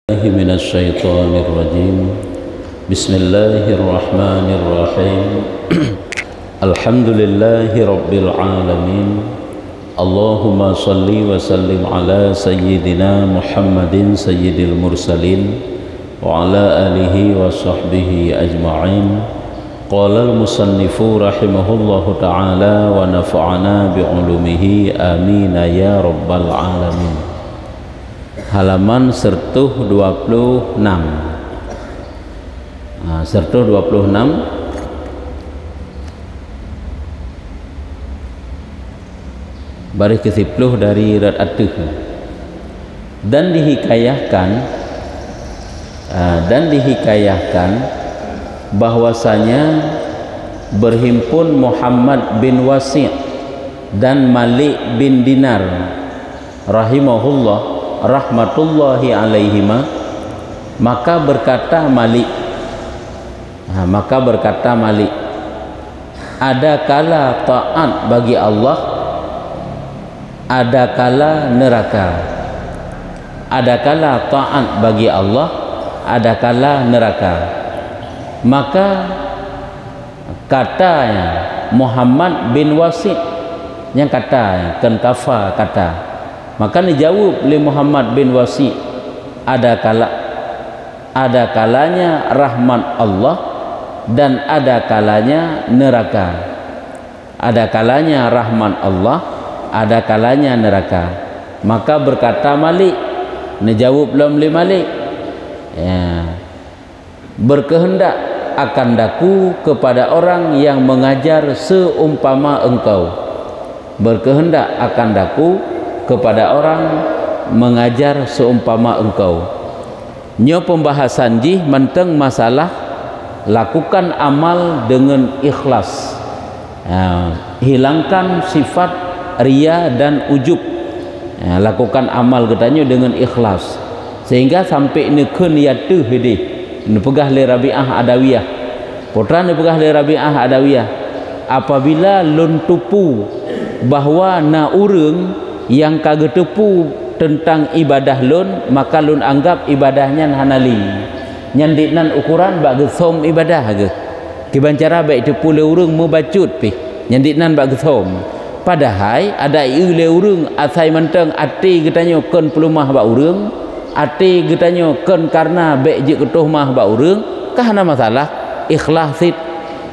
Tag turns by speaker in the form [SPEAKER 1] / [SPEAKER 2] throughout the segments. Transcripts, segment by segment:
[SPEAKER 1] من الشيطان الرجيم بسم الله الرحمن الرحيم الحمد لله رب العالمين اللهم صل وسلم على سيدنا محمد سيد المرسلين وعلى آله وصحبه أجمعين قال المصنف رحمه الله تعالى ونفعنا بعلومه آمين يا رب العالمين. Halaman sertuh 26. Sertuh 26 baris ke-10 dari Rad Atuh. Dan dihikayahkan bahwasanya berhimpun Muhammad bin Wasi' dan Malik bin Dinar rahimahullah rahmatullahi alaihima, maka berkata Malik, ada kala taat bagi Allah, ada kala neraka. Ada kala taat bagi Allah, ada kala neraka. Maka katanya Muhammad bin Wasi' yang kata kan kafa kata, maka dijawab oleh Muhammad bin Wasi', ada kalanya rahmat Allah dan ada kalanya neraka. Ada kalanya rahmat Allah, ada kalanya neraka. Maka berkata Malik, dijawab oleh Malik, ya, berkehendak akan daku kepada orang yang mengajar seumpama engkau. Berkehendak akan daku kepada orang mengajar seumpama engkau. Nyo pembahasan ji menteng masalah lakukan amal dengan ikhlas, hilangkan sifat ria dan ujub, lakukan amal katanya dengan ikhlas sehingga sampai nekun yatu hede nepegah le Rabi'ah Adawiyah, putra nepegah le Rabi'ah Adawiyah, apabila lun tupu bahwa na urang yang kagak tepu tentang ibadah lun, maka lun anggap ibadahnya hanali nyandiknan ukuran bagi som ibadah ke kibancara baik tepu le urang mubacut pi nyandiknan bagi som, padahal ada le urang asai menteng ati katanya ken pelumah ba urang, ati katanya ken karena baik je ketuh mah ba urang, kahana masalah ikhlas sit.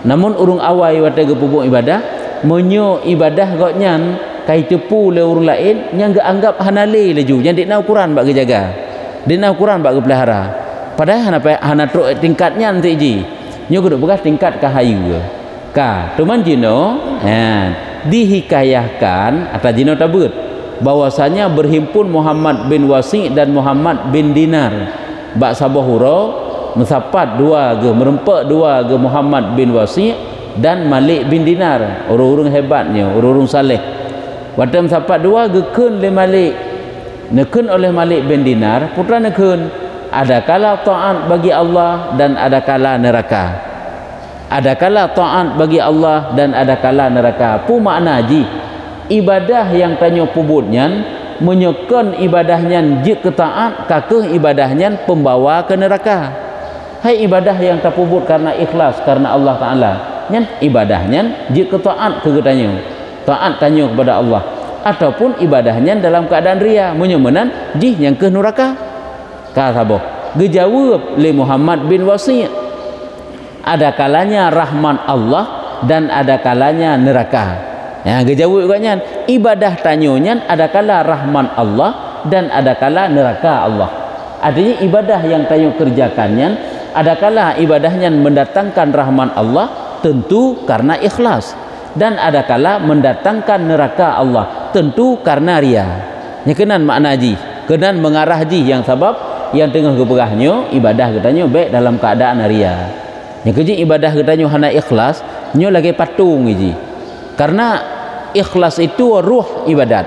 [SPEAKER 1] Namun urang awai wate ge pupuk ibadah menyo ibadah goknyan kai tepu le urang lain yang gak anggap hanale laju yang dikna ukuran bak jaga, dikna ukuran bak pelihara, padahal hana truk tingkatnya nanti ji nyo kudu bekas tingkat kahayu ka tuman jino dihikayahkan atau jino tabut bahwasanya berhimpun Muhammad bin Wasi' dan Muhammad bin Dinar bak sabahura mesapat dua ge merempak dua ge Muhammad bin Wasi' dan Malik bin Dinar, orang-orang hebatnya, orang-orang saleh. Wadam sapat dua gekun le Malik, nekun oleh Malik bin Dinar, putra nekun. Ada kala taat bagi Allah dan ada kala neraka. Ada kala taat bagi Allah dan ada kala neraka. Pu makna ji ibadah yang tanya pubutnya menyekon ibadahnya jik ketaat, kakeh ibadahnya pembawa ke neraka. Hai ibadah yang terpubut karena ikhlas karena Allah Taala, nyan ibadahnya jik ketaat ke katanya, taat tanya kepada Allah, ataupun ibadahnya dalam keadaan ria menyemenan di yang ke neraka. Kasabo gejawab le Muhammad bin Wasi', ada kalanya rahmat Allah dan ada kalanya neraka. Ya gejawab katanya ibadah tanyonya ada kala rahmat Allah dan ada kala neraka Allah. Artinya ibadah yang tanyo kerjakannya ada kala ibadahnya mendatangkan rahmat Allah tentu karena ikhlas, dan ada kala mendatangkan neraka Allah tentu karena ria. Nya kenan makna ji, kenan mengarah ji yang sebab yang tengah kepegahnya ibadah katanya baik dalam keadaan ria. Nya keji ibadah katanya hana ikhlas, nyo lagi patung ji. Karena ikhlas itu ruh ibadat.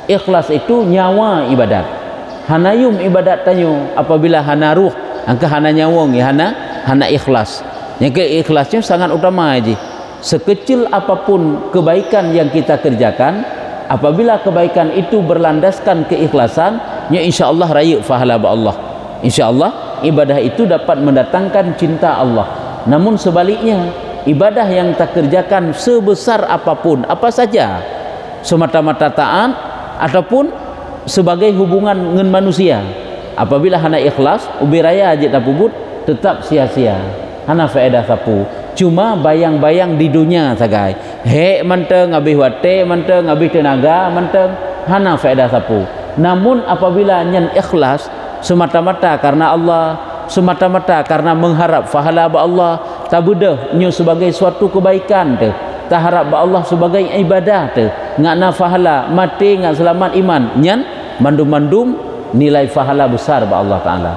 [SPEAKER 1] Ikhlas itu nyawa ibadat. Hanayum ibadat tanyo apabila hana ruh, angka hana nyawang ya hana ikhlas. Yang keikhlasnya sangat utama ji. Sekecil apapun kebaikan yang kita kerjakan, apabila kebaikan itu berlandaskan keikhlasan, nya insyaallah raya pahala ba Allah. insya-Allah ibadah itu dapat mendatangkan cinta Allah. Namun sebaliknya, ibadah yang tak kerjakan sebesar apapun, apa saja, semata-mata taat ataupun sebagai hubungan dengan manusia, apabila hana ikhlas ubi raya aja tak pubut, tetap sia-sia, hana faedah sapu, cuma bayang-bayang di dunia sagai, he menteng habis wate menteng habis tenaga menteng, hana faedah sapu. Namun apabila nyen ikhlas semata-mata karena Allah, semata-mata karena mengharap pahala ba Allah, tak bedah nyu sebagai suatu kebaikan tu, tak harap ba Allah sebagai ibadah tu, ngakna pahala mati ngak selamat iman, nyen mandum-mandum nilai pahala besar ba Allah Taala.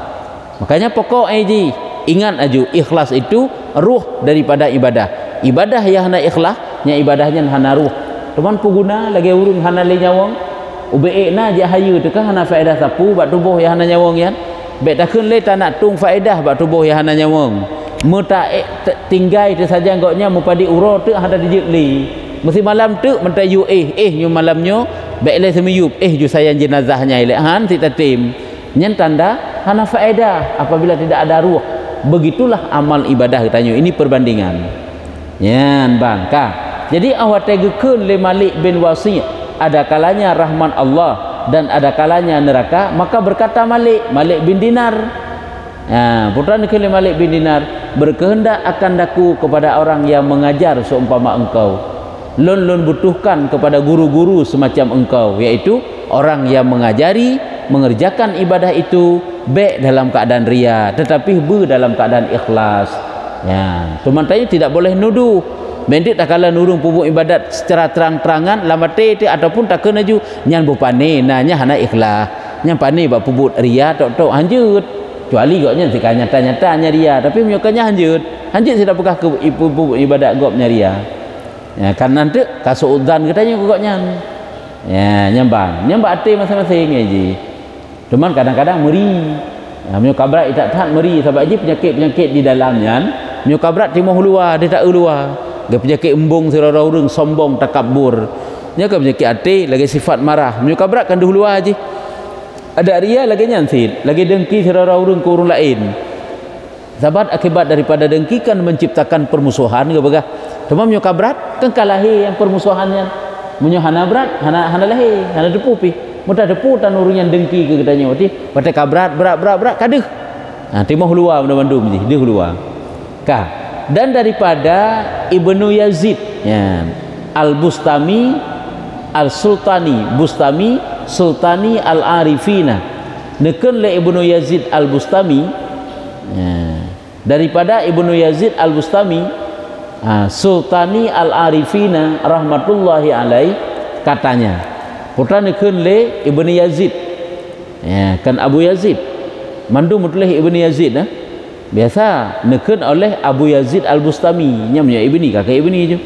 [SPEAKER 1] Makanya pokok aji ingat aju, ikhlas itu ruh daripada ibadah. Ibadah yang hana ikhlas nya ibadahnya hana ruh. Teman puguna lagi urung hana le nyawang ubeekna je hayu tu kan hana faedah sapu bak tubuh yang hana nyawang yan. Baik takun le tak nak tung faedah bak tubuh yang hana nyawang. Mu tak tinggai tu saja ngoknya mu padi uro tu hada dijek li. Mesti malam tu mentai yu nyu malamnyo baik le semiyup ju sayang jenazahnya ile han si tatim. Nyen tanda hana faedah apabila tidak ada ruh. Begitulah amal ibadah katanya. Ini perbandingan. Nyen bang ka. Jadi awak tegekeun le Malik bin Wasi' ada kalanya rahman Allah dan ada kalanya neraka, maka berkata Malik bin Dinar, putra negeri Malik bin Dinar, berkehendak akan daku kepada orang yang mengajar seumpama engkau, lon butuhkan kepada guru-guru semacam engkau, yaitu orang yang mengajari mengerjakan ibadah itu baik dalam keadaan ria tetapi dalam keadaan ikhlas. Ya, teman tanya tidak boleh nuduh. Mendek tak kala nurung pupuk ibadat secara terang-terangan lamate ataupun tak kena ju nyan bupane nanya hana ikhlas, nyan pane bak pupuk ria tok hanjut, kecuali goknya sika nyata-nyata nya ria tapi menyokanya hanjut tidak pekah ke pupuk ibadat gopnya ria. Ya kan nanti kasuudzan katanya goknya. Ya nyambang ate masing-masing aja. Cuman kadang-kadang meri. Ya menyokabrat tak tahan meri sebab aja penyakit-penyakit di dalamnya. Menyokabrat timah luar dia tak luar. Dia penyakit embung serara urang sombong takabur. Nya ke penyakit hati lagi sifat marah. Menyokabrat kan dulu aja. Ada ria lagi nyansit, lagi dengki serara urang ke urang lain. Sahabat akibat daripada dengki kan menciptakan permusuhan ke begah. Cuma menyokabrat kan kalahi yang permusuhannya. Munyo hana berat, hana lahi, hana depu pi. Mudah depu tan urang yang dengki ke katanya wati. Pate kabrat berat kadeh. Timah luar benda-benda ni, dia luar. Kah dan daripada Ibnu Yazid ya, Al-Bustami Al-Sultani Bustami Sultani Al-Arifina neken le Ibnu Yazid Al-Bustami ya, daripada Ibnu Yazid Al-Bustami Sultani Al-Arifina rahmatullahi alaih katanya putra neken le Ibnu Yazid ya, kan Abu Yazid mandu mutulih Ibnu Yazid biasa neken oleh Abu Yazid Al-Bustami nyamnya ibni kakak ibni je.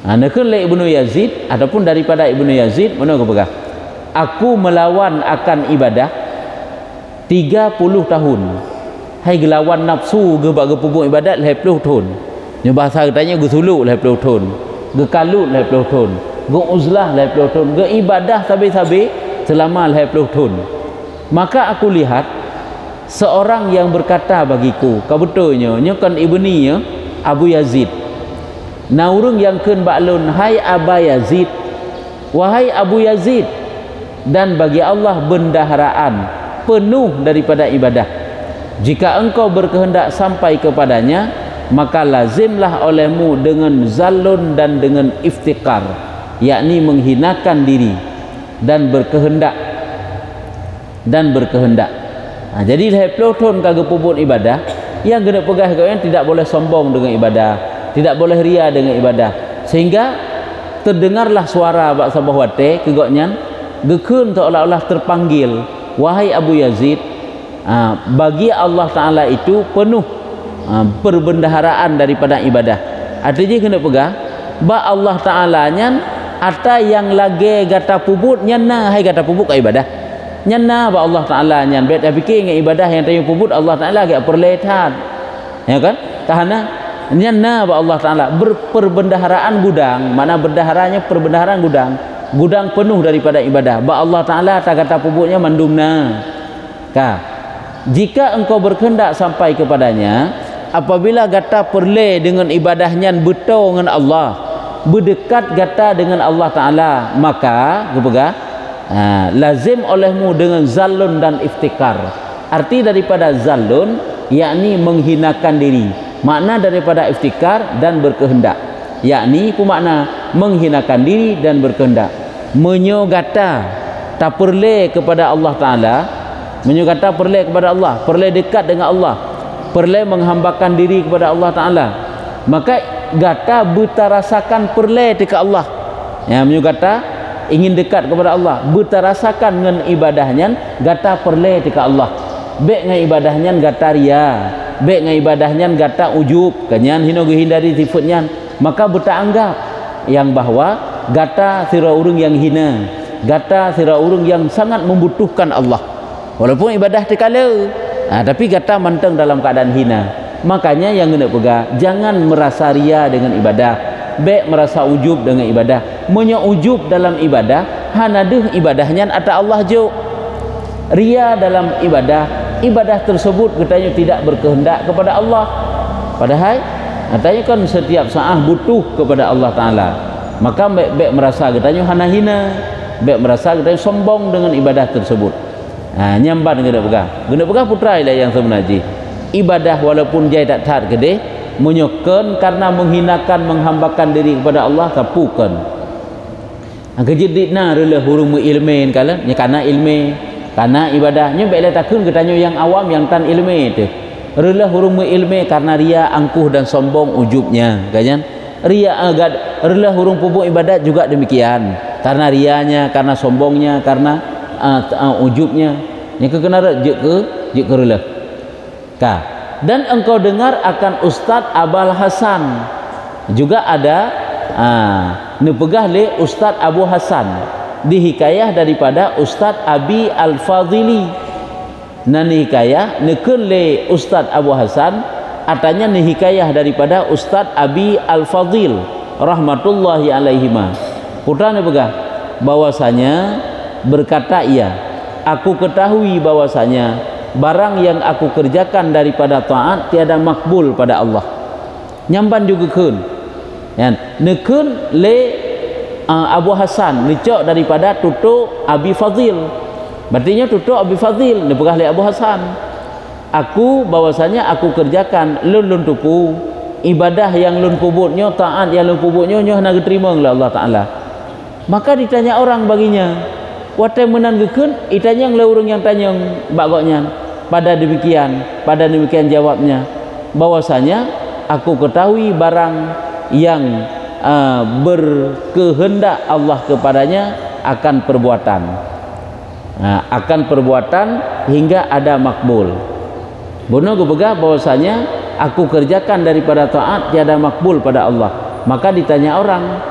[SPEAKER 1] Neken oleh Ibnu Yazid ataupun daripada Ibnu Yazid mana ke begah, aku melawan akan ibadah 30 tahun. Hai gelawan nafsu ge bak ge pupuk ibadat 20 tahun. Nya bahasa katanya ge suluk 20 tahun, ge kalut 20 tahun, ge uzlah 20 tahun, ge ibadah sabe-sabe selama 20 tahun. Maka aku lihat seorang yang berkata bagiku, kabutulnya kan ibninya Abu Yazid. Naurung yang keun baklun, hai Aba Yazid, wahai Abu Yazid, dan bagi Allah bendaharaan penuh daripada ibadah. Jika engkau berkehendak sampai kepadanya, maka lazimlah olehmu dengan zalun dan dengan iftikar, yakni menghinakan diri dan berkehendak. Jadi leplotun kagak puput ibadah yang kena pegah kalian tidak boleh sombong dengan ibadah, tidak boleh ria dengan ibadah, sehingga terdengarlah suara bak sabah wate kegoknya gekun seolah-olah terpanggil, wahai Abu Yazid, bagi Allah Ta'ala itu penuh perbendaharaan daripada ibadah. Artinya kena pegah bak Allah Ta'ala nyan ata yang lagi gata puput nyana hai gata puput ke ibadah nyana ba Allah Ta'ala nyan bet fikir dengan ibadah yang tayu puput Allah Ta'ala agak perlehat ya kan karena nyana ba Allah Ta'ala berperbendaharaan gudang, mana bendaharanya perbendaharaan gudang penuh daripada ibadah ba Allah Ta'ala tak kata puputnya mandumna ka jika engkau berkehendak sampai kepadanya, apabila gata perle dengan ibadahnya betul dengan Allah, berdekat gata dengan Allah Ta'ala, maka lazim olehmu dengan zalun dan iftikar. Arti daripada zalun yakni menghinakan diri, makna daripada iftikar dan berkehendak, yakni ku makna menghinakan diri dan berkehendak, menyogata tak perle kepada Allah Ta'ala, menyogata perle kepada Allah, perle dekat dengan Allah, perle menghambakan diri kepada Allah Ta'ala, maka gata bertarasakan perle dekat Allah, ya, menyogata ingin dekat kepada Allah, bertarasakan dengan ibadahnya gata perle dekat Allah, baik dengan ibadahnya gata ria, baik dengan ibadahnya gata ujub, kanyan hino hindari sifatnya, maka bertanggap yang bahwa gata sira urung yang hina, gata sira urung yang sangat membutuhkan Allah, walaupun ibadah terkala, tapi gata manteng dalam keadaan hina. Makanya yang kena pegang, jangan merasa ria dengan ibadah, baik merasa ujub dengan ibadah, ujub dalam ibadah hanaduh ibadahnya ata Allah jo, ria dalam ibadah tersebut katanya tidak berkehendak kepada Allah, padahal katanya kan setiap saat butuh kepada Allah Ta'ala, maka baik merasa katanya hana hina, baik merasa katanya sombong dengan ibadah tersebut. Nyamban kena pegang putra lah yang sebenarnya ibadah walaupun dia tak taat gede, menyokan karena menghinakan menghambakan diri kepada Allah tapukan. Kejeditna rela hurung ilmu kala nya kana ilmu karena ibadahnya baiklah takun katanya yang awam yang tan ilmu itu rela hurung ilmu karena ria, angkuh dan sombong ujubnya, kan? Ria rela hurung pupuk ibadat juga demikian, karena rianya, karena sombongnya, karena ujubnya. Yang kena je ke rela. Dan engkau dengar akan Ustadz Abul Hasan, juga ada nepegah le Ustadz Abu Hasan, dihikayah daripada Ustadz Abi Al-Fadhili. Nani hikayah nekun le Ustadz Abu Hasan, atanya ni hikayah daripada Ustadz Abi Al-Fadhil rahmatullahi alaihima. Putra ni pegah bahwasanya berkata ia, aku ketahui bahwasanya barang yang aku kerjakan daripada taat tiada makbul pada Allah. Nyamban juga kun nekun le Abu Hasan licok daripada tutuk Abi Fadhil, berartinya tutuk Abi Fadhil ni pegah le Abu Hasan, aku bahwasanya aku kerjakan lun tupu ibadah yang lun pubutnya, taat yang lun pubutnya nyoh nak terima oleh Allah Ta'ala. Maka ditanya orang baginya, watai menan gekun, itanya yang orang yang tanya bagoknya, pada demikian jawabnya, bahwasanya aku ketahui barang yang berkehendak Allah kepadanya akan perbuatan hingga ada makbul. Bono gubega bahwasanya aku kerjakan daripada taat tiada makbul pada Allah. Maka ditanya orang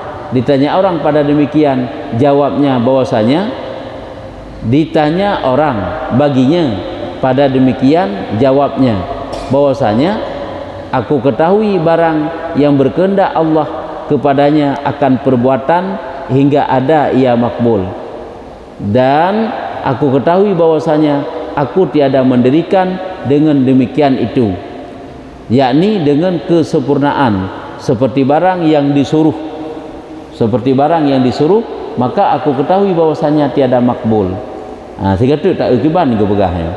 [SPEAKER 1] pada demikian jawabnya, bahwasanya ditanya orang baginya pada demikian jawabnya, bahwasanya aku ketahui barang yang berkehendak Allah kepadanya akan perbuatan hingga ada ia makbul, dan aku ketahui bahwasanya aku tiada mendirikan dengan demikian itu, yakni dengan kesempurnaan seperti barang yang disuruh, maka aku ketahui bahwasanya tiada makbul. Sehingga tu tak ukiban ke begahnya.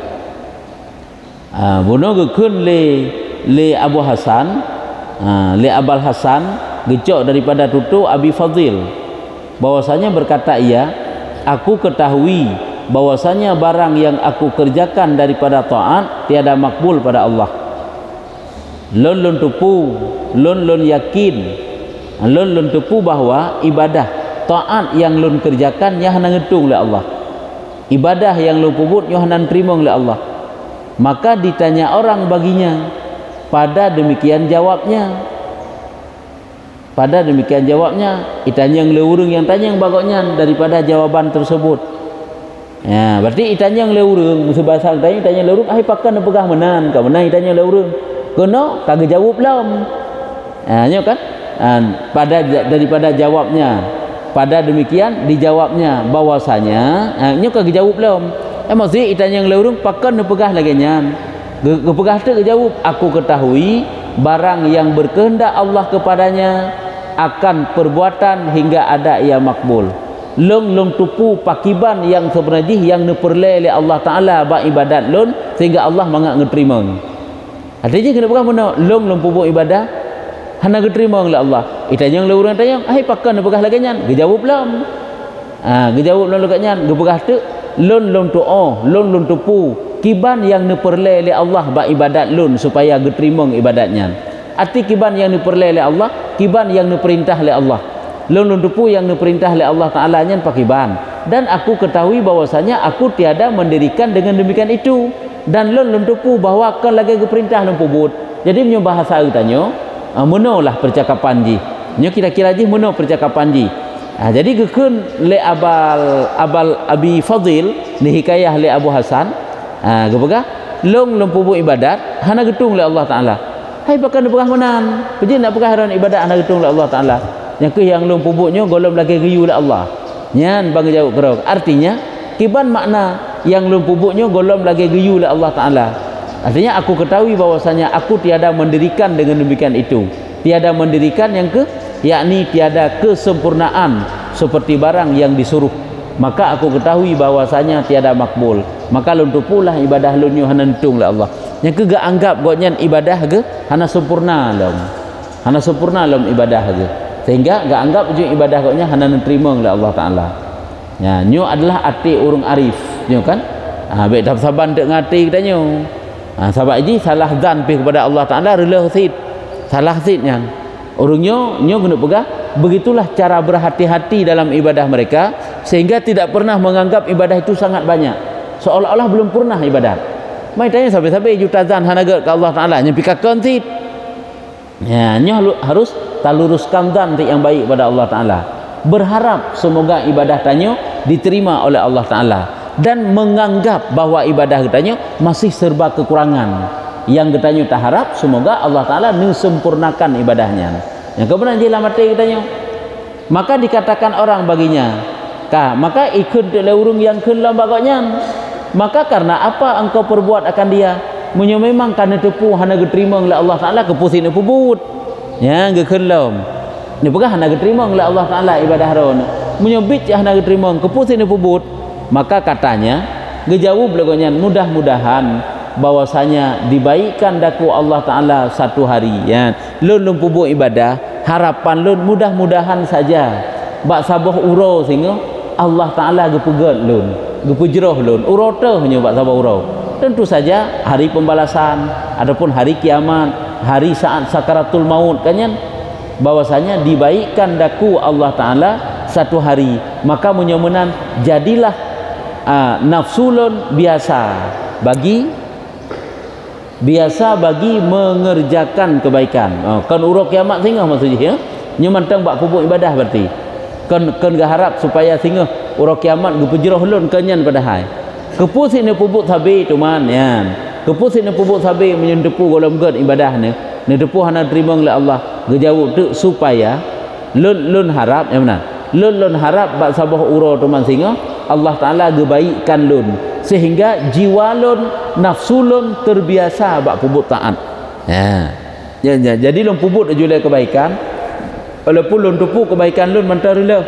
[SPEAKER 1] Bono gekun le Abu Hasan, le Abul Hasan gecok daripada tutu Abi Fadhil, bahwasanya berkata ia, aku ketahui bahwasanya barang yang aku kerjakan daripada taat tiada makbul pada Allah. Lun tupu, lun yakin, lun tupu bahwa ibadah taat yang lun kerjakan nya hana ngetung oleh Allah, ibadah yang lun pubut nya hana terima oleh Allah. Maka ditanya orang baginya, pada demikian jawabnya, itanya yang leurung yang tanya yang bagoknya daripada jawaban tersebut. Ya, berarti itanya yang leurung musuh bahasa tanya leurung, pakan pegah menan ka menan itanya leurung kono kagak jawab belum. Nyo kan daripada jawabnya, pada demikian dijawabnya bahwasanya nyo kagak jawab belum, maksud itanya yang leurung pakan nepegah lagi nyan gepegah tu jawab aku ketahui barang yang berkehendak Allah kepadanya akan perbuatan hingga ada ia makbul. Long tupu pakiban yang sebenarnya yang neperle oleh Allah Taala ba ibadat lon sehingga Allah mangak ngeterima. Artinya kena pegang mana long pupuk ibadah hana ngeterima oleh Allah. Itanya yang leurang tanya, "Ai pakan nepegah lagi nyan?" Gejawab belum. Gejawab belum dekat nyan, gepegah tu lon doa, lon tupu kiban yang neperle oleh Allah ba ibadat lon supaya geterima ibadatnya. Arti kiban yang neperle oleh Allah, kiban yang neperintah oleh Allah. Lon tupu yang diperintah oleh Allah Ta'ala nya pakiban. Dan aku ketahui bahwasanya aku tiada mendirikan dengan demikian itu. Dan lon tupu bahwa akan lagi keperintah lon pubut. Jadi menyo bahasa utanya menolah percakapan ji. Nyo kira-kira ji meno percakapan ji. Jadi gekeun le abal Abi Fadil ni hikayah le Abu Hasan. Gepegah lon pubut ibadat hana getung le Allah Ta'ala. Hai pakan pegah menan. Peje nak pegah ran ibadat hana getung le Allah Ta'ala. Yang ke yang lom pubuknya golom lagi geyu oleh Allah. Nyan bang jawab kerok. Artinya kiban makna yang lom pubuknya golom lagi geyu oleh Allah Taala. Artinya aku ketahui bahwasanya aku tiada mendirikan dengan demikian itu. Tiada mendirikan yang ke yakni tiada kesempurnaan seperti barang yang disuruh. Maka aku ketahui bahwasanya tiada makbul. Maka lon tupulah ibadah lon yu hanentung oleh Allah. Yang ke gak anggap goknya ibadah ke hana sempurna lom. Hana sempurna lom ibadah ke. Sehingga gak anggap ujung ibadah koknya hana nerima oleh Allah Taala. Ya, nyo adalah ati urung arif, nyo kan? Baik dah saban dek ngati kita nyo. Sebab ini salah zan pi kepada Allah Taala rela sid. Salah sidnya. Urung nyo kena pegah begitulah cara berhati-hati dalam ibadah mereka sehingga tidak pernah menganggap ibadah itu sangat banyak. Seolah-olah belum pernah ibadat. Mai tanya sampai-sampai juta zan hana ke Allah Taala nya pikakon sid. Ya, nyo harus taluruskan zan yang baik pada Allah Ta'ala, berharap semoga ibadah tanya diterima oleh Allah Ta'ala dan menganggap bahwa ibadah katanya masih serba kekurangan yang katanya tak harap semoga Allah Ta'ala sempurnakan ibadahnya. Yang kemudian jelah mati katanya maka dikatakan orang baginya maka ikut leurung yang kelam bagaknya maka karena apa engkau perbuat akan dia menyo memang karena tepu hana diterima oleh Allah Ta'ala kepusin pubut ya gekelom ni pegah hana diterima oleh Allah Taala ibadah ron menyobit hana diterima kepusin pubut maka katanya gejawab lagonya mudah-mudahan bahwasanya dibaikkan daku Allah Taala satu hari ya lun pubut ibadah harapan lun mudah-mudahan saja bak sabah uro sehingga Allah Taala gepegat lun gepejroh lun uro teh nya bak sabah uro tentu saja hari pembalasan adapun hari kiamat hari saat sakaratul maut kanyan bahwasanya dibaikkan daku Allah Taala satu hari maka menyomenan jadilah nafsulun biasa bagi mengerjakan kebaikan. Kan uruk kiamat singa maksudnya ya nyemantang bak pupuk ibadah berarti kan gak harap supaya singa uruk kiamat gepejroh lun kanyan pada hai kepusin pupuk sabi tuman ya kepusin pupuk sabi menyendepu golom gad ibadah ni depu hana terima oleh Allah gejawab tu supaya lun harap yang mana lun harap bak sabah uro tuman singa Allah Taala gebaikkan lun sehingga jiwa lun nafsu lun terbiasa bak pupuk taat ya jadi lun pupuk julai kebaikan walaupun lun tupu kebaikan lun mantang rela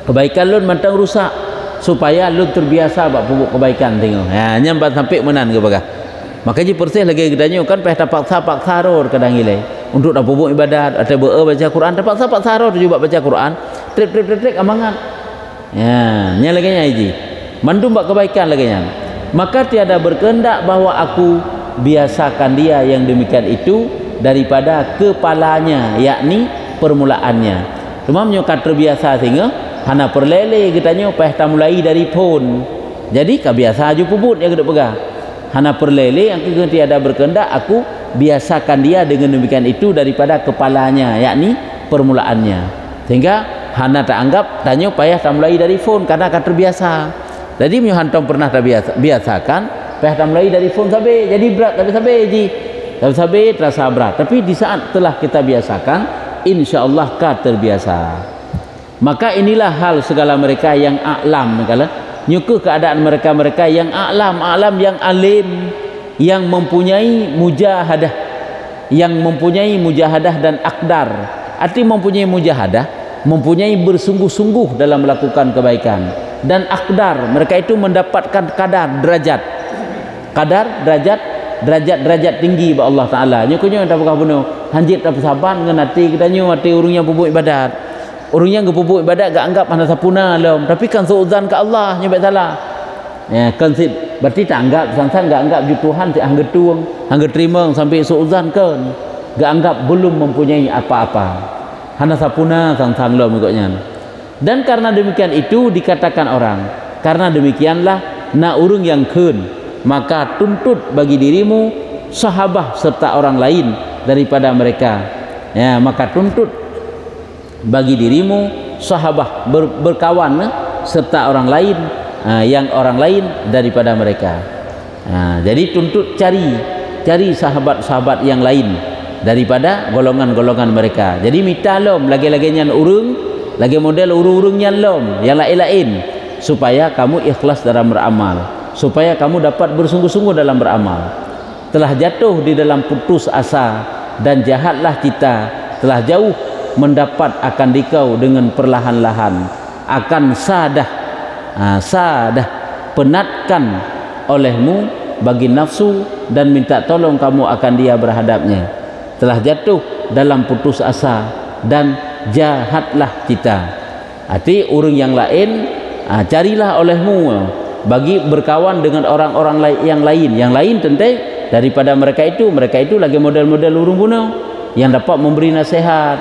[SPEAKER 1] kebaikan lun mantang rusak supaya lun terbiasa bak pupuk kebaikan tengok ya nyambat sampai menan ke bagah makanya persih lagi gedanya kan peh paksa ror kadang ilai untuk dak pupuk ibadat atau baca Quran paksa ror juga baca Quran trik amangan ya nya lagi nya iji mandum bak kebaikan lagi nya maka tiada berkehendak bahwa aku biasakan dia yang demikian itu daripada kepalanya yakni permulaannya cuma menyokat terbiasa sehingga hana perlele katanya peh mulai dari pun jadi kebiasa aju puput yang kita pegang hana perlele yang kita tiada berkehendak aku biasakan dia dengan demikian itu daripada kepalanya yakni permulaannya sehingga hana tak anggap tanya payah mulai dari phone karena akan terbiasa jadi menyohantam pernah terbiasakan payah mulai dari phone sampai jadi berat tapi sampai terasa berat tapi di saat telah kita biasakan insyaallah ka terbiasa. Maka inilah hal segala mereka yang a'lam nyuka keadaan mereka-mereka yang alam yang alim, yang mempunyai mujahadah, dan akdar. Arti mempunyai mujahadah, mempunyai bersungguh-sungguh dalam melakukan kebaikan, dan akdar, mereka itu mendapatkan derajat tinggi ba Allah Taala. Nyukunya tak bakal bunuh hanjit tak saban ngan hati kitanya hati urungnya pupuk ibadat. Urungnya ke pupuk ibadat gak anggap hana sapuna lom, tapi kan suudzan ke Allah nya baik salah. Ya kan sit berarti tak anggap sang-sang gak anggap ju Tuhan si hangga tuang, hangga terima sampai suudzan kan. Gak anggap belum mempunyai apa-apa. Hana sapuna sang-sang lom ikutnya. Dan karena demikian itu dikatakan orang, karena demikianlah na urung yang keun, maka tuntut bagi dirimu sahabah serta orang lain daripada mereka. Ya, maka tuntut bagi dirimu sahabah berkawan serta orang lain, yang orang lain daripada mereka. Jadi tuntut cari sahabat-sahabat yang lain daripada golongan-golongan mereka. Jadi minta lom lagi-laginya urung, lagi model urung-urungnya lom yang lain-lain, supaya kamu ikhlas dalam beramal, supaya kamu dapat bersungguh-sungguh dalam beramal. Telah jatuh di dalam putus asa dan jahatlah kita, telah jauh mendapat akan dikau dengan perlahan-lahan, akan sadah penatkan olehmu bagi nafsu dan minta tolong kamu akan dia berhadapnya. Telah jatuh dalam putus asa dan jahatlah kita. Arti urung yang lain, carilah olehmu bagi berkawan dengan orang-orang yang lain tentu daripada mereka itu lagi model-model urung bunuh yang dapat memberi nasihat,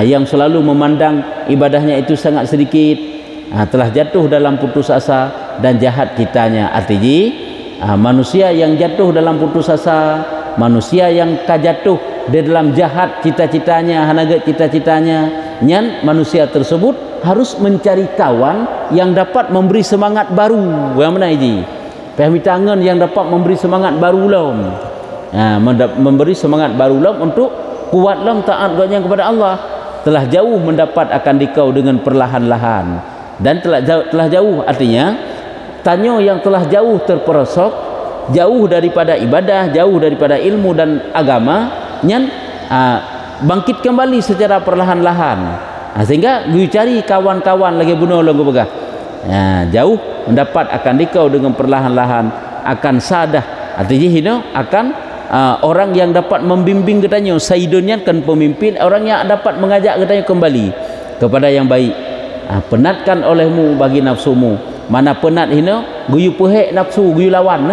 [SPEAKER 1] yang selalu memandang ibadahnya itu sangat sedikit. Telah jatuh dalam putus asa dan jahat kitanya. Artinya manusia yang jatuh dalam putus asa, manusia yang kajatuh di dalam jahat cita-citanya, hanaga cita-citanya, nyan manusia tersebut harus mencari kawan yang dapat memberi semangat baru. Yang mana ini? Pemitangan yang dapat memberi semangat baru lom. Memberi semangat baru lom untuk kuat lom taat kepada Allah. Telah jauh mendapat akan dikau dengan perlahan-lahan. Dan telah jauh artinya tanyo yang telah jauh terperosok, jauh daripada ibadah, jauh daripada ilmu dan agama, nyan bangkit kembali secara perlahan-lahan. Sehingga gue cari kawan-kawan lagi bunuh lagu begah. Jauh mendapat akan dikau dengan perlahan-lahan, akan sadah. Artinya akan orang yang dapat membimbing katanya, sayyidunnya kan pemimpin, orang yang dapat mengajak katanya kembali kepada yang baik. Penatkan olehmu bagi nafsumu. Mana penat guyu pehek nafsu, guyu lawan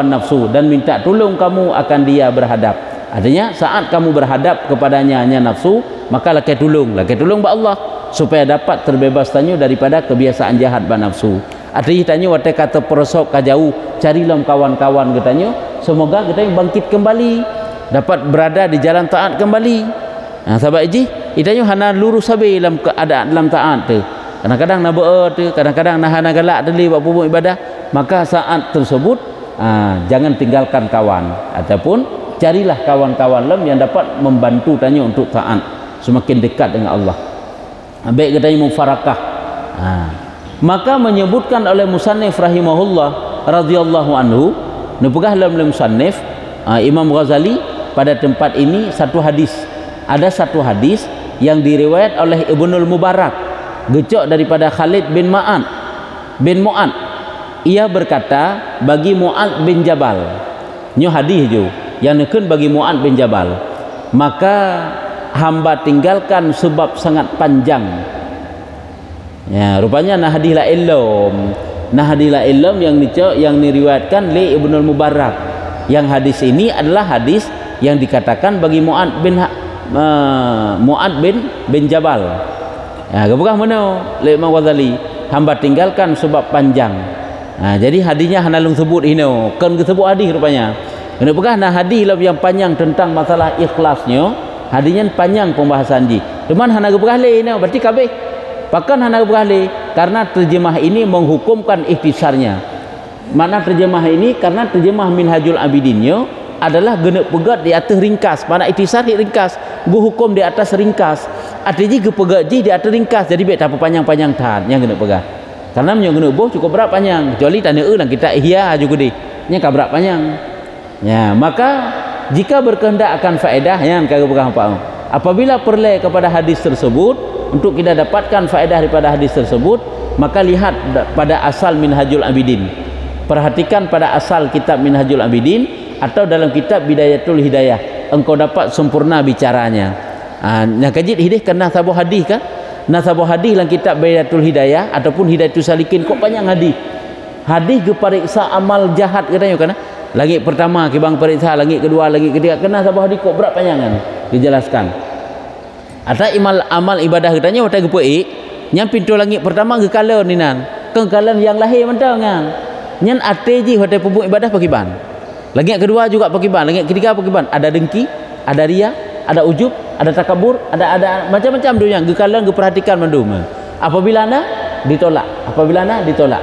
[SPEAKER 1] nafsu, dan minta tolong kamu akan dia berhadap. Artinya saat kamu berhadap kepadanya hanya nafsu, maka lakai tolong ba Allah supaya dapat terbebas tanyo daripada kebiasaan jahat ba nafsu. Artinya tanya watai kata perosok ka jauh, carilah kawan-kawan katanya, semoga kita bangkit kembali, dapat berada di jalan taat kembali. Sahabat Iji, itanya hana lurus habis dalam keadaan dalam taat tu. Kadang-kadang nak beut tu, kadang-kadang nak hana galak deli buat pupuk ibadah, maka saat tersebut jangan tinggalkan kawan, ataupun carilah kawan-kawan lain yang dapat membantu tanya untuk taat, semakin dekat dengan Allah. Baik katanya mufarakah. Maka menyebutkan oleh musannif rahimahullah radhiyallahu anhu, nepegah dalam musannif Imam Ghazali pada tempat ini satu hadis. Ada satu hadis yang diriwayat oleh Ibnul Mubarak, gecok daripada Khalid bin Mu'ad. Ia berkata bagi Mu'ad bin Jabal, nyo hadis jo yang nekun bagi Mu'ad bin Jabal, maka hamba tinggalkan sebab sangat panjang. Ya, rupanya nah hadis la ilm yang dicok yang diriwayatkan oleh Ibnul Mubarak. Yang hadis ini adalah hadis yang dikatakan bagi Mu'ad bin Jabal. Bukan mana oleh Imam Ghazali, hamba tinggalkan sebab panjang. Jadi hadisnya hanalung sebut hino, kan sebut hadis rupanya. Kena pegah nah hadis yang panjang tentang masalah ikhlasnya, hadisnya panjang pembahasan ji. Cuman hana pegah le hino, berarti kabeh. Bahkan hana pegah le karena terjemah ini menghukumkan ikhtisarnya. Mana terjemah ini karena terjemah Minhajul Abidinnya adalah genek pegat di atas ringkas, mana ikhtisar di ringkas, gua hukum di atas ringkas. Artinya ge pegat ji di atas ringkas, jadi baik tak panjang-panjang tahan yang genek pegat. karena menyo boh cukup berat panjang, kecuali tanda lang kita ihya juga deh nya ka berat panjang ya. Maka jika berkehendak akan faedah yang kagak apa apabila perle kepada hadis tersebut untuk kita dapatkan faedah daripada hadis tersebut, maka lihat pada asal Minhajul Abidin, perhatikan pada asal kitab Minhajul Abidin atau dalam kitab Bidayatul Hidayah, engkau dapat sempurna bicaranya. Nah kajit hidih kena sabuh hadis kan, nah sabuh hadis dalam kitab Bidayatul Hidayah ataupun Hidayatul Salikin kok banyak hadis ke periksa amal jahat katanya kan. Langit pertama kibang periksa, langit kedua, langit ketiga, kena sabuh hadis kok berat panjangan dijelaskan. Ada amal ibadah katanya watai gepeik nyam pintu langit pertama ke kala ni nan kengkalan yang lahir mentang kan nyan ate ji watai pubuk ibadah pakai ban. Langit kedua juga pakai ban, langit ketiga pakai ban, ada dengki, ada ria, ada ujub, ada takabur, ada macam-macam tu yang gekalan geperhatikan mandum. Apabila anda ditolak,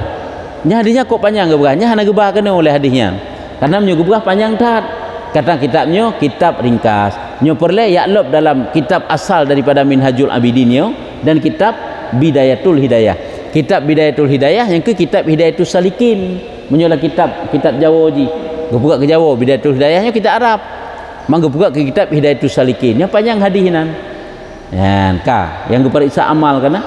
[SPEAKER 1] nya hadisnya kok panjang ke beranya hana gebah kena oleh hadisnya karena menyo gebah panjang tat kata kitabnya kitab ringkas nyo perle yaklop dalam kitab asal daripada Minhajul Abidin nyo dan kitab Bidayatul Hidayah. Kitab Bidayatul Hidayah yang ke kitab Hidayatul Salikin menyolah kitab Jawa ji gebuka ke Jawa. Bidayatul Hidayahnya kitab Arab manggebuka ke kitab Hidayatul Salikin nya panjang hadisnan yan ka yang geperiksa amal kana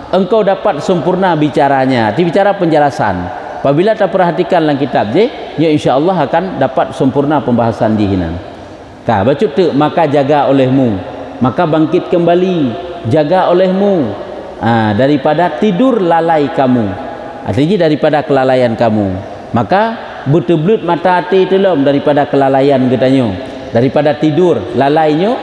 [SPEAKER 1] engkau dapat sempurna bicaranya, di bicara penjelasan. Apabila tak perhatikan dalam kitab je, ya insya-Allah akan dapat sempurna pembahasan dihinan. Ka baca tu maka jaga olehmu, maka bangkit kembali, jaga olehmu daripada tidur lalai kamu. Artinya daripada kelalaian kamu. Maka beteblut mata hati telum daripada kelalaian katanya. Daripada tidur lalainya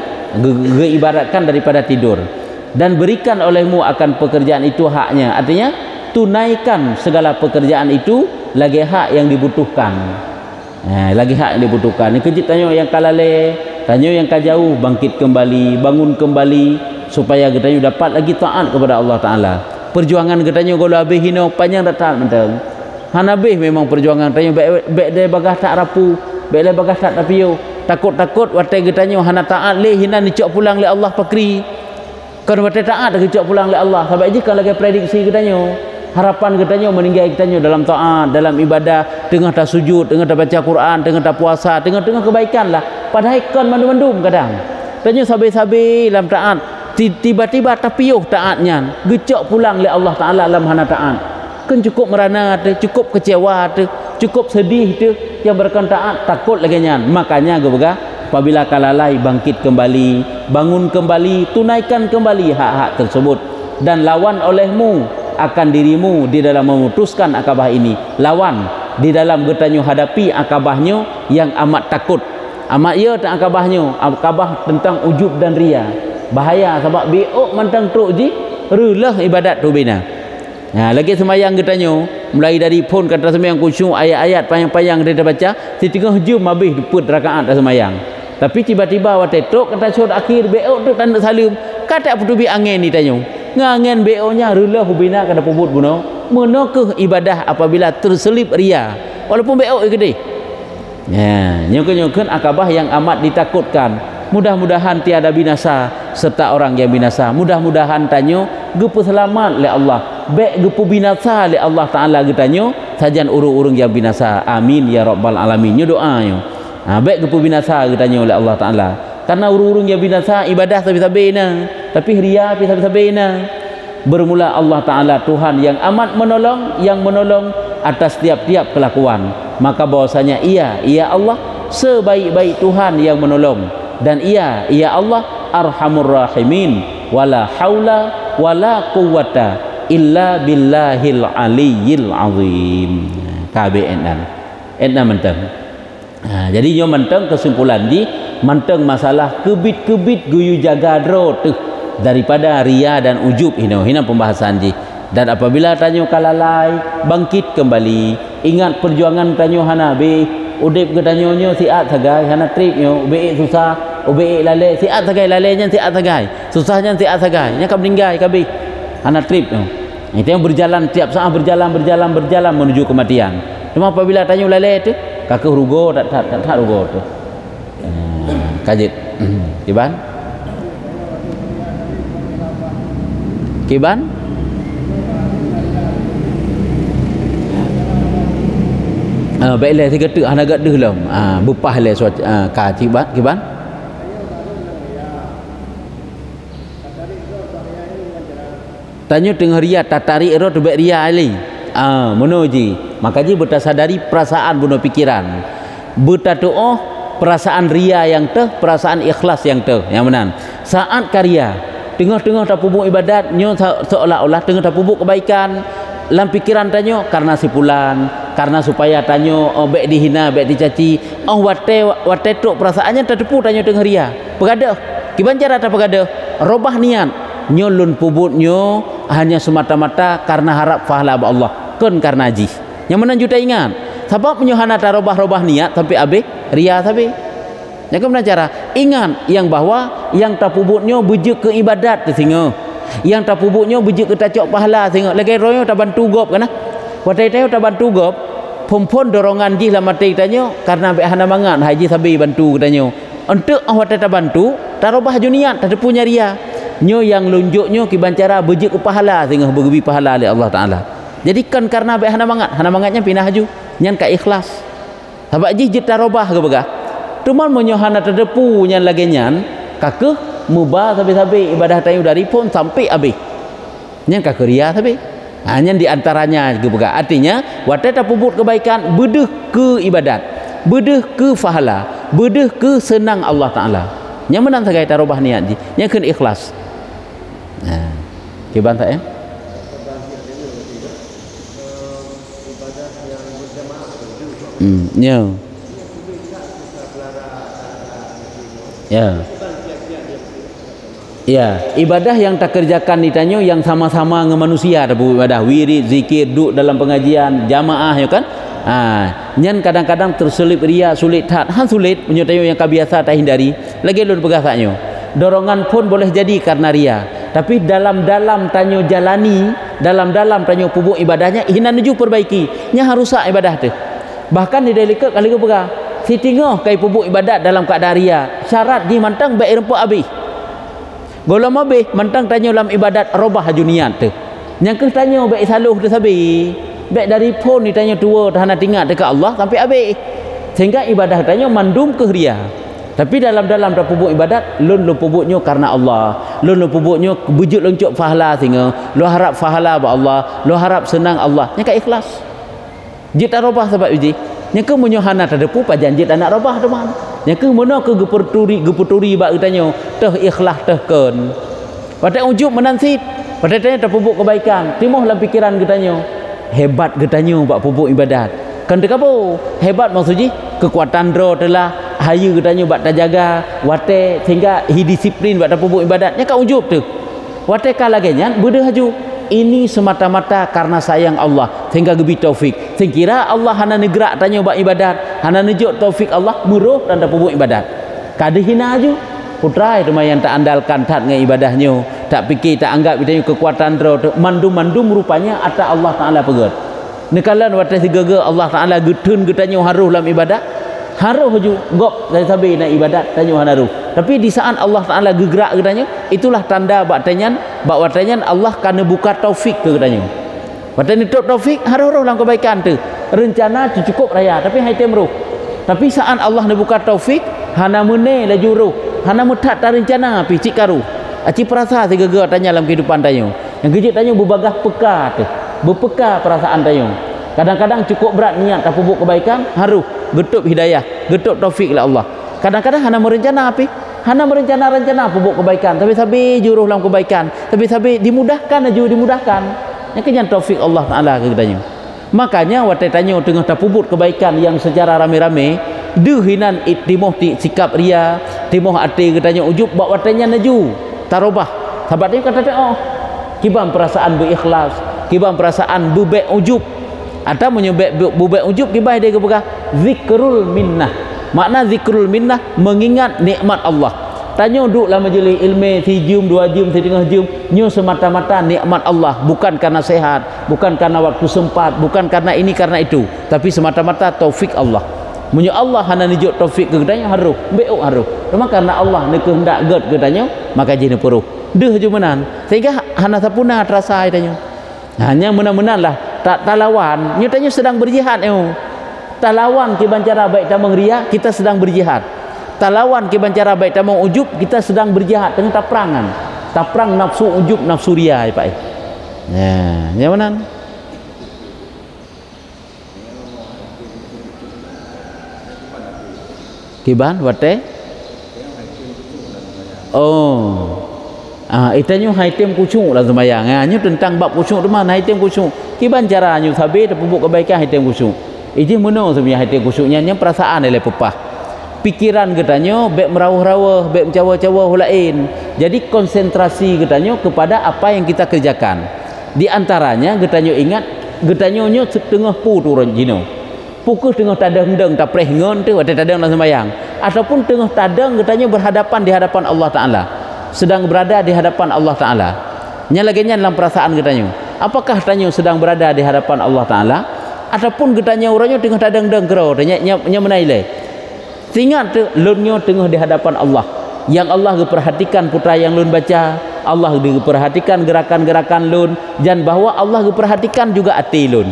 [SPEAKER 1] ibaratkan daripada tidur. Dan berikan olehmu akan pekerjaan itu haknya, artinya tunaikan segala pekerjaan itu lagi hak yang dibutuhkan. Lagi hak yang dibutuhkan. Kejit tanya yang kalale, tanya yang kajauh, bangkit kembali, bangun kembali supaya kita dapat lagi taat kepada Allah Taala. Perjuangan katanya kalau habis hina panjang datang mentang. Hanabih memang perjuangan tanya baik dia bagah tak rapu, baik dia bagah tak tapiu. Takut-takut watai katanya hana taat le hina dicok pulang le Allah pakri. Kalau watai taat dicok pulang le Allah. Sebab jika lagi prediksi katanya harapan katanya meninggal katanya dalam taat, dalam ibadah, tengah tak sujud, tengah tak baca Quran, tengah tak puasa, tengah-tengah kebaikan lah. Padahal kan mandum-mandum kadang. Tanya sabi-sabi dalam taat, tiba-tiba tapiuh taatnya, gecok pulang le Allah Taala dalam hana taat. Kan cukup merana tu, cukup kecewa tu, cukup sedih tu yang berkan taat takut lagi nyan. Makanya gua apabila kalalai bangkit kembali, bangun kembali, tunaikan kembali hak-hak tersebut dan lawan olehmu akan dirimu di dalam memutuskan akabah ini. Lawan di dalam getanyo hadapi akabahnya yang amat takut. Amat ya tak akabahnya, akabah tentang ujub dan ria. Bahaya sebab biok mantang truk ji relah ibadat tu bina. Lagi semayang getanyo mulai dari pun kata semayang khusyuk ayat-ayat panjang-panjang kita baca, setengah jam habis duput rakaat dah semayang. Tapi tiba-tiba waktu truk kata syurut akhir biok tu tanda salim, kata apa tu bi angin ni tanyo. Ngangen BO-nya relah hubina kada pubut buno menokeh ibadah apabila terselip ria walaupun BO gede. Nyoken akabah yang amat ditakutkan. Mudah-mudahan tiada binasa serta orang yang binasa. Mudah-mudahan tanyo gepu selamat le Allah. Bek gepu binasa le Allah Taala getanyo sajan urung-urung yang binasa. Amin ya rabbal alamin. Nyo doa nyo. Bek gepu binasa getanyo le Allah Taala. Karena urung-urung yang binasa ibadah sabi-sabina, tapi ria sabi-sabina. Bermula Allah Taala Tuhan yang amat menolong, yang menolong atas tiap-tiap kelakuan. Maka bahwasanya ia Allah sebaik-baik Tuhan yang menolong dan ia Allah arhamur rahimin wala haula wala quwwata illa billahil aliyyil azim. KBN dan mentang. Jadi nyo mentang kesimpulan di manteng masalah kebit-kebit guyu jaga dro tuh daripada ria dan ujub hina pembahasan ji. Dan apabila tanyo kalalai bangkit kembali, ingat perjuangan tanyo hana be udip ke tanyo nyo siat sagai hana trip nyo be susah be lale siat sagai lale nya siat sagai susahnya siat sagai nya ka meninggal kabe hana trip nyo. Itu yang berjalan tiap saat berjalan menuju kematian. Cuma apabila tanyo lale tu kakek rugo tak rugo tu. Kajit Kiban baiklah tiga tu hana gak deh lah bupah le suat ka kiban tanya tengah ria tatari ero tu baik ria ali monoji makaji bertasadari perasaan bunuh pikiran bertatoh perasaan ria yang teh perasaan ikhlas yang teh yang benar saat karya tengah-tengah tak pubuk ibadat nyo seolah-olah tengah tak pubuk kebaikan dalam pikiran tanyo karena sipulan karena supaya tanyo baik dihina baik dicaci wate tok perasaannya tertepu tanyo tengah ria pegadah kiban cara tak pegadah robah niat nyo lun pubut nyo hanya semata-mata karena harap pahala Allah kan karena haji yang mana juta ingat sebab menyohana tarobah-robah niat sampai habis ria sampai yang kemana cara ingat yang bahwa yang tapubutnya bujuk ke ibadat tu singa yang tapubutnya bujuk ke tacok pahala singa lagi royo tak bantu gop kana watai tayo tak bantu gop pun dorongan ji lah mati tanya karena be hana mangat haji sabi bantu katanya untuk watai tak bantu tarobah juniat tak punya ria nyo yang lunjuknya kiban cara bujuk ke pahala singa bergebi pahala oleh Allah Taala jadikan karena be hana mangatnya pindah haju nyan ka ikhlas sebab ji tarobah ke begah cuman menyohana terdepu nyan lagi nyan kakeh mubah sabi-sabi ibadah tayu dari pun sampai habis nyan kakeh ria sabi nyan di antaranya ke begah artinya watai tak puput kebaikan bedeh ke ibadat bedeh ke pahala bedeh ke senang Allah Taala nyan menang sagai tarobah niat ji nyan kena ikhlas kiban tak ya ibadah yang tak kerjakan ditanya yang sama-sama dengan manusia ada ibadah wirid zikir duduk dalam pengajian jamaah ya kan nyan kadang-kadang terselip ria sulit sulit menyertai yang kebiasa tak hindari lagi lun pegasaknya dorongan pun boleh jadi karena ria tapi dalam-dalam tanyo jalani dalam-dalam tanyo pubuk ibadahnya hina nuju perbaiki nya harus rusak ibadah tu bahkan di delik kali ke pegah si tinggal kai pubuk ibadat dalam keadaan ria syarat di mantang baik rempuk habis golom habis mantang tanya dalam ibadat robah juniat tu yang ke tanya baik saluh tu sabi baik dari pun ditanya tua tahan tinggal dekat Allah sampai habis sehingga ibadah tanya mandum ke ria tapi dalam-dalam dah pubuk ibadat lun pubuknya karena Allah lun pubuknya bujut loncok pahala sehingga lu harap pahala ba Allah lu harap senang Allah nya ka ikhlas jita robah sebab uji yang ke menyohana terdepu pajanjit anak robah teman yang ke mana ke geputuri bak tanya teh ikhlas teh kan pada ujub menansit pada tanya terpubuk kebaikan timuh dalam pikiran getanya hebat getanya bak pubuk ibadat kan dekapo hebat maksudnya kekuatan dro telah hayu getanya bak terjaga wate sehingga disiplin bak terpubuk ibadat nya ka ujub tu wate kalagenya beudeung haju ini semata-mata karena sayang Allah sehingga gebi taufik sehingga Allah hana negrak tanya buat ibadat hana nejuk taufik Allah muruh dan pubuk ibadat kadehina aju putra itu yang tak andalkan tak dengan ibadahnya tak fikir tak anggap itu kekuatan mandum rupanya ata Allah Taala pegat nekalan watas sigaga Allah Taala getun getanya haruh dalam ibadat haruh ju gop dari sabi nak ibadat tanya haruh tapi di saat Allah Taala gerak getanya itulah tanda baktanyan Allah kana buka taufik ke getanya waktu ni taufik haruh dalam kebaikan tu rencana cukup raya tapi hai temruh tapi saat Allah nak buka taufik hana mene laju ruh hana mutat rencana pi cik karu aci perasa sigaga tanya dalam kehidupan tanya yang kejut tanya berbagah peka tu berpeka perasaan tanya kadang-kadang cukup berat niat tak pubuk kebaikan haruh getup hidayah getup taufik lah Allah kadang-kadang hana merencana api hana merencana pubuk kebaikan tapi sabi juruh dalam kebaikan tapi sabi dimudahkan aju dimudahkan yang kenyan taufik Allah Taala ke tanya makanya waktu tanya tengah tak pubuk kebaikan yang secara rame-rame dehinan timuh sikap ria timuh hati katanya ujub bawa watanya naju tarobah sahabat dia kata kibam perasaan berikhlas kibam perasaan bubek ujub atau menyebek bubek ujub kibah dia kebegah zikrul minnah makna zikrul minnah mengingat nikmat Allah tanya duduk dalam majlis ilmu sejum 2 jam setengah jam nyo semata-mata nikmat Allah bukan karena sehat bukan karena waktu sempat bukan karena ini karena itu tapi semata-mata taufik Allah munyo Allah hana nijuk taufik ke gedanya haruh beuk haruh cuma karena Allah ni kehendak ged gedanya maka jine puruh deuh je menan sehingga hana sapuna terasa tanya hanya menan-menan lah tak lawan nyo tanya sedang berjihad Talawan ke bancara baik tamang ria, kita sedang berjihad. Talawan ke bancara baik tamang ujub, kita sedang berjihad tengah taperangan. Taperang nafsu ujub, nafsu ria ya Pak. Ya, yang mana? Kiban wate? Oh. Itanya haitem kucing lah sembahyang. Nyu tentang bab kucing tu mana haitem kucing. Kiban cara nyu sabe terpubuk kebaikan haitem kucing. Iji menang sebenarnya haitem kucingnya nya perasaan oleh pepah. Pikiran katanya baik merawah-rawah, baik mencawa-cawa hulain. Jadi konsentrasi katanya kepada apa yang kita kerjakan. Di antaranya katanya ingat katanya nyu setengah pu tu orang jino. Pukul tengah tadang-dang tak preh ngon tu ada tadang dalam sembahyang ataupun tengah tadang katanya berhadapan di hadapan Allah Taala, sedang berada di hadapan Allah Taala. Nya laginya dalam perasaan katanya apakah katanya sedang berada di hadapan Allah Taala ataupun katanya orangnya tengah tadang-dang kerau nya menailai ingat tu lunnya tengah di hadapan Allah yang Allah perhatikan putra yang lun baca, Allah perhatikan gerakan-gerakan lun, dan bahwa Allah perhatikan juga hati lun.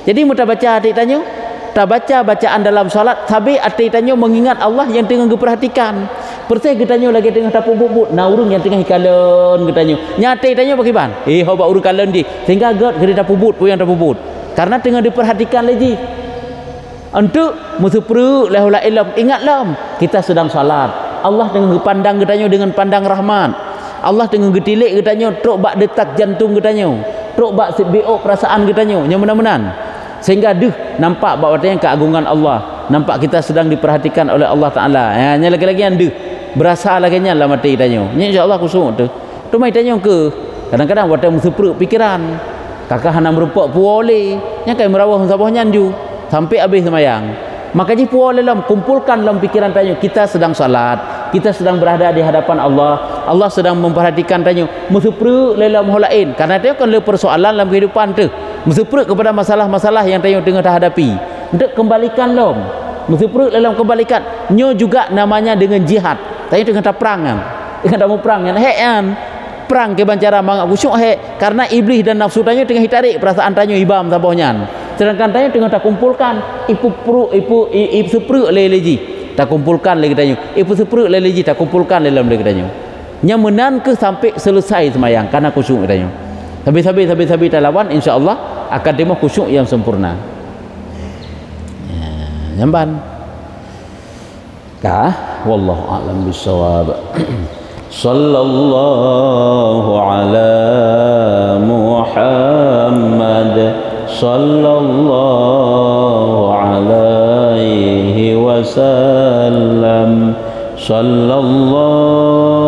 [SPEAKER 1] Jadi muta baca hati tanya tak baca bacaan dalam salat tapi hati tanya mengingat Allah yang tengah diperhatikan. Percaya kitanya lagi tengah tapu bubut na urung yang tengah hikalan kitanya. Nyate tanya bagaimana? Hobak urung kalan di sehingga god kita tapu bubut yang tapu bubut. Karena tengah diperhatikan lagi. Untuk musupru la ilaha illallah ingatlah kita sedang salat. Allah tengah pandang kitanya dengan pandang rahmat. Allah tengah getilik kitanya truk bak detak jantung kitanya. Truk bak BO perasaan kitanya. Yang benar-benar sehingga nampak bahawa yang keagungan Allah, nampak kita sedang diperhatikan oleh Allah Taala. Nya lagi-lagi yang berasa lagi nya lah mati tanya. Nya insya-Allah kusuk tu. Tu mai tanya ke. Kadang-kadang waktu musupru pikiran. Kakak hana merupak puole. Nya kai merawah sabah nyanju sampai habis sembahyang. Maka ji puole lam kumpulkan dalam pikiran tanya kita sedang salat, kita sedang berada di hadapan Allah. Allah sedang memperhatikan tanya musupru lelam holain. Karena dia kan le persoalan dalam kehidupan tu. Musupru kepada masalah-masalah yang tengah hadapi. Untuk kembalikan lom. Musupru dalam kembalikan. Nyo juga namanya dengan jihad. Tanya dengan tak perang kan. Dengan tak mau perang kan. Hean. Perang ke bancara mangak kusyuk karena iblis dan nafsu tanya tengah hitarik perasaan tanya ibam sabahnya. Sedangkan tanya tengah tak kumpulkan ipu sepru leleji. Tak kumpulkan lagi tanya. Ipu sepru leleji tak kumpulkan dalam lagi tanya. Nya menan ke sampai selesai semayang karena kusyuk tanya. Habis talawan insya-Allah akan demo khusyuk yang sempurna. Ya, nyamban. Kah wallahu a'lam bissawab. Sallallahu ala Muhammad sallallahu alaihi wasallam sallallahu